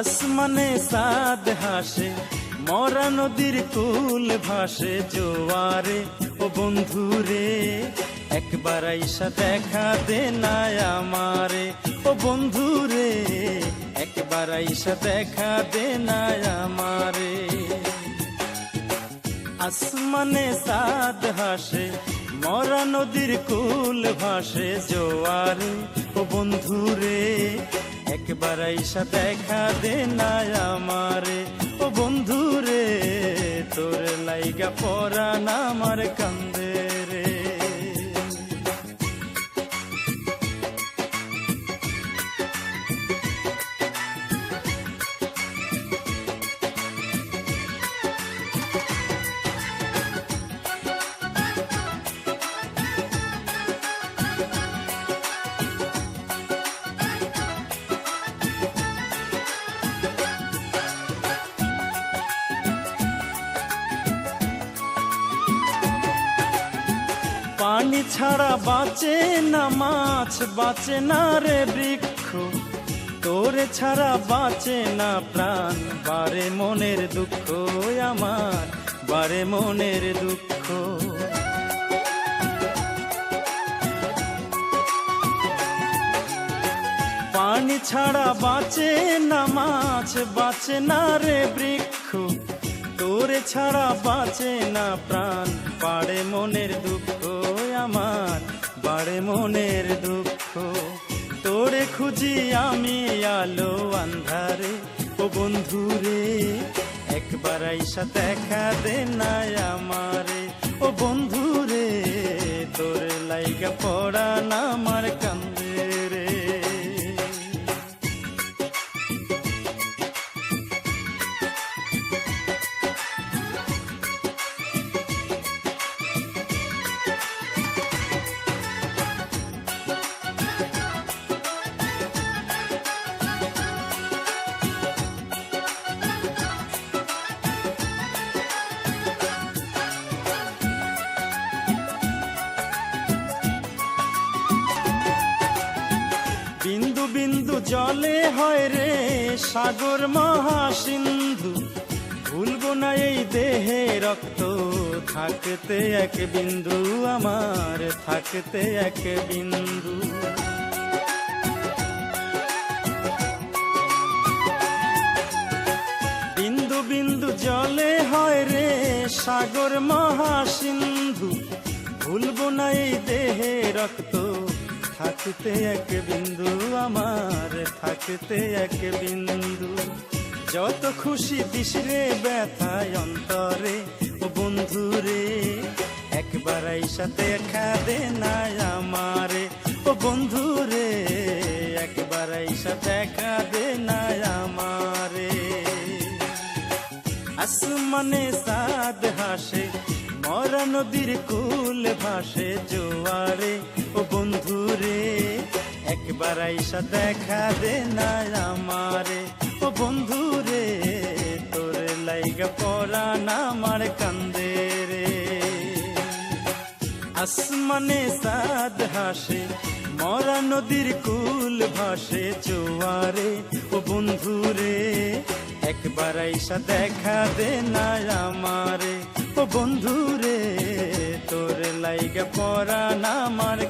আসমানে চাঁদ হাসে, মরা নদীর কুল ভাসে জোয়ারে। ও বন্ধুরে একবার আইসা দেখা দে না আমারে। ও বন্ধুরে একবার আইসা দেখা দে না আমারে। আসমানে চাঁদ হাসে, মরা নদীর কুল ভাসে জোয়ারে। ও বন্ধুরে একবার আইসা দেখা দে না আমারে। ও বন্ধুরে তোর লাইগা পরাণ আমার কান্দে রে। পানি ছাড়া বাঁচে না মাছ, বাঁচে না রে বৃক্ষ। তোরে ছাড়া বাঁচে না প্রাণ, বারে মনের দুঃখ আমার, বারে মনের দুঃখ। পানি ছাড়া বাঁচে না মাছ, বাঁচে না রে বৃক্ষ। তোরে ছাড়া বাঁচে না প্রাণ, বাড়ে মনের দুঃখ আমার, বাড়ে মনের দুঃখ। তোরে খুঁজি আমি আলো আন্ধারে। ও বন্ধুরে একবার আইসা দেখা দে না আমারে। ও বন্ধুরে তোর লাইগা পরাণ আমার কান্দে রে। বিন্দু বিন্দু জলে হয় রে সাগর মহাসিন্ধু। ভুলবো না এই দেহে রক্ত থাকতে এক বিন্দু আমার, থাকতে এক বিন্দু। বিন্দু বিন্দু জলে হয় রে সাগর মহাসিন্ধু। ভুলবো না এই দেহে রক্ত থাকতে এক বিন্দু আমার, থাকতে এক বিন্দু। যত খুশি দিস রে ব্যথায় অন্তরে। ও বন্ধুরে একবার আইসা দেখা দে না আমারে। ও বন্ধুরে একবার আইসা দেখা দে না আমারে। আসমানে চাঁদ হাসে, মরা নদীর কুল ভাসে জোয়ারে। ও বন্ধুরে একবার আইসা দেখা দে না আমারে। ও বন্ধুরে তোর লাইগা পরাণ আমার কান্দে রে। আসমানে চাঁদ হাসে, মরা নদীর কুল ভাসে জোয়ারে। ও বন্ধুরে একবার আইসা দেখা দে না আমারে। ও বন্ধুরে তোর লাইগা পরাণ আমার